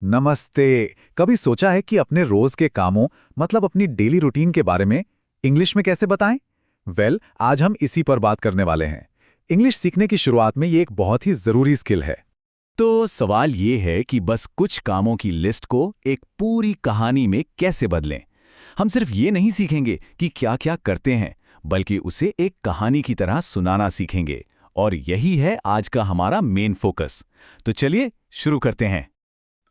नमस्ते। कभी सोचा है कि अपने रोज के कामों मतलब अपनी डेली रूटीन के बारे में इंग्लिश में कैसे बताएं? आज हम इसी पर बात करने वाले हैं। इंग्लिश सीखने की शुरुआत में ये एक बहुत ही जरूरी स्किल है। तो सवाल ये है कि बस कुछ कामों की लिस्ट को एक पूरी कहानी में कैसे बदलें। हम सिर्फ ये नहीं सीखेंगे कि क्या क्या करते हैं, बल्कि उसे एक कहानी की तरह सुनाना सीखेंगे। और यही है आज का हमारा मेन फोकस। तो चलिए शुरू करते हैं।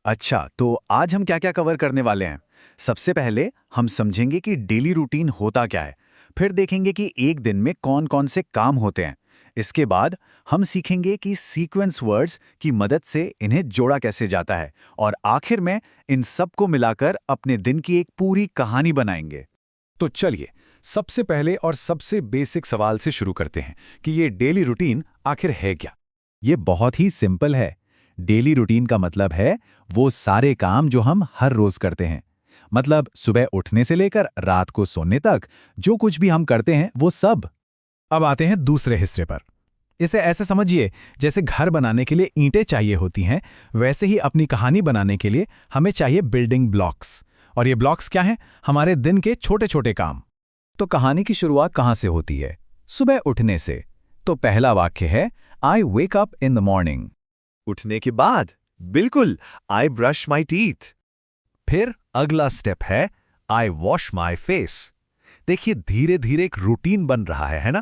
अच्छा, तो आज हम क्या क्या कवर करने वाले हैं? सबसे पहले हम समझेंगे कि डेली रूटीन होता क्या है। फिर देखेंगे कि एक दिन में कौन कौन से काम होते हैं। इसके बाद हम सीखेंगे कि सीक्वेंस वर्ड्स की मदद से इन्हें जोड़ा कैसे जाता है। और आखिर में इन सबको मिलाकर अपने दिन की एक पूरी कहानी बनाएंगे। तो चलिए सबसे पहले और सबसे बेसिक सवाल से शुरू करते हैं कि ये डेली रूटीन आखिर है क्या। ये बहुत ही सिंपल है। डेली रूटीन का मतलब है वो सारे काम जो हम हर रोज करते हैं। मतलब सुबह उठने से लेकर रात को सोने तक जो कुछ भी हम करते हैं वो सब। अब आते हैं दूसरे हिस्से पर। इसे ऐसे समझिए जैसे घर बनाने के लिए ईंटें चाहिए होती हैं, वैसे ही अपनी कहानी बनाने के लिए हमें चाहिए बिल्डिंग ब्लॉक्स। और ये ब्लॉक्स क्या हैं? हमारे दिन के छोटे छोटे काम। तो कहानी की शुरुआत कहाँ से होती है? सुबह उठने से। तो पहला वाक्य है I wake up in the morning. उठने के बाद बिल्कुल, आई ब्रश माई टीथ। फिर अगला स्टेप है आई वॉश माई फेस। देखिए धीरे धीरे एक रूटीन बन रहा है ना?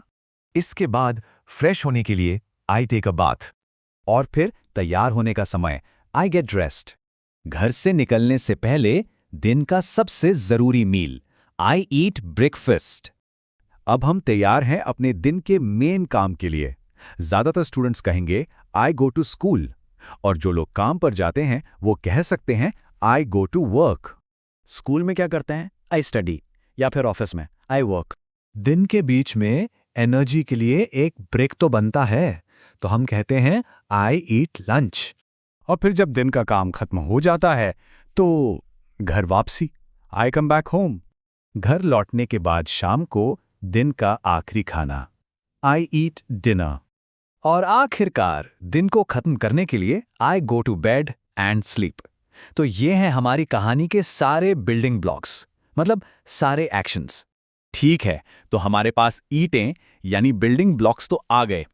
इसके बाद फ्रेश होने के लिए आई टेक अ बाथ। और फिर तैयार होने का समय आई गेट ड्रेस्ड। घर से निकलने से पहले दिन का सबसे जरूरी मील आई ईट ब्रेकफास्ट। अब हम तैयार हैं अपने दिन के मेन काम के लिए। ज्यादातर स्टूडेंट्स कहेंगे आई गो टू स्कूल, और जो लोग काम पर जाते हैं वो कह सकते हैं आई गो टू वर्क। स्कूल में क्या करते हैं? I study. या फिर ऑफिस में आई वर्क। दिन के बीच में एनर्जी के लिए एक ब्रेक तो बनता है, तो हम कहते हैं आई ईट लंच। और फिर जब दिन का काम खत्म हो जाता है तो घर वापसी, आई कम बैक होम। घर लौटने के बाद शाम को दिन का आखिरी खाना, आई ईट डिनर। और आखिरकार दिन को खत्म करने के लिए I go to bed and sleep. तो ये हैं हमारी कहानी के सारे बिल्डिंग ब्लॉक्स, मतलब सारे एक्शंस। ठीक है, तो हमारे पास ईंटें यानी बिल्डिंग ब्लॉक्स तो आ गए,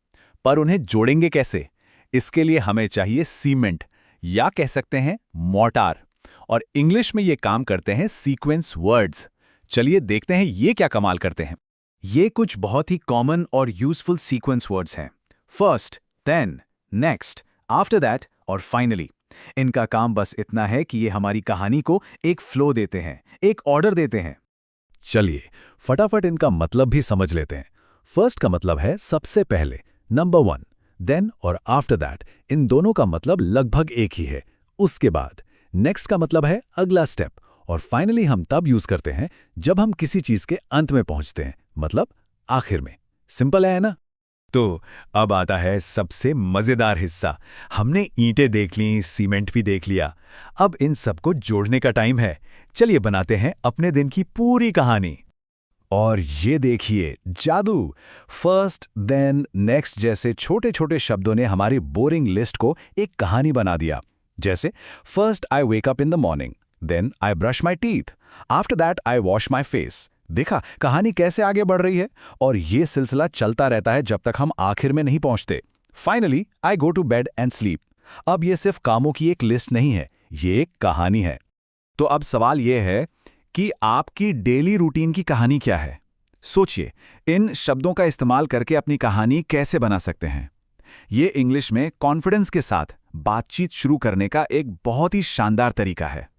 पर उन्हें जोड़ेंगे कैसे? इसके लिए हमें चाहिए सीमेंट, या कह सकते हैं मोर्टार। और इंग्लिश में ये काम करते हैं सीक्वेंस वर्ड्स। चलिए देखते हैं ये क्या कमाल करते हैं। ये कुछ बहुत ही कॉमन और यूजफुल सीक्वेंस वर्ड्स हैं। First, then, next, after that और फाइनली। इनका काम बस इतना है कि ये हमारी कहानी को एक फ्लो देते हैं, एक ऑर्डर देते हैं। चलिए फटाफट इनका मतलब भी समझ लेते हैं। फर्स्ट का मतलब है सबसे पहले, नंबर 1। देन और आफ्टर दैट, इन दोनों का मतलब लगभग एक ही है, उसके बाद। नेक्स्ट का मतलब है अगला स्टेप। और फाइनली हम तब यूज करते हैं जब हम किसी चीज के अंत में पहुंचते हैं, मतलब आखिर में। सिंपल है ना? तो अब आता है सबसे मजेदार हिस्सा। हमने ईंटें देख ली, सीमेंट भी देख लिया। अब इन सबको जोड़ने का टाइम है। चलिए बनाते हैं अपने दिन की पूरी कहानी। और ये देखिए जादू। फर्स्ट, देन, नेक्स्ट जैसे छोटे छोटे शब्दों ने हमारी बोरिंग लिस्ट को एक कहानी बना दिया। जैसे first I wake up in the morning, then I brush my teeth, after that I wash my face. देखा कहानी कैसे आगे बढ़ रही है? और ये सिलसिला चलता रहता है जब तक हम आखिर में नहीं पहुंचते। Finally I go to bed and sleep. अब ये सिर्फ कामों की एक लिस्ट नहीं है, ये एक कहानी है। तो अब सवाल यह है कि आपकी डेली रूटीन की कहानी क्या है? सोचिए, इन शब्दों का इस्तेमाल करके अपनी कहानी कैसे बना सकते हैं। ये इंग्लिश में कॉन्फिडेंस के साथ बातचीत शुरू करने का एक बहुत ही शानदार तरीका है।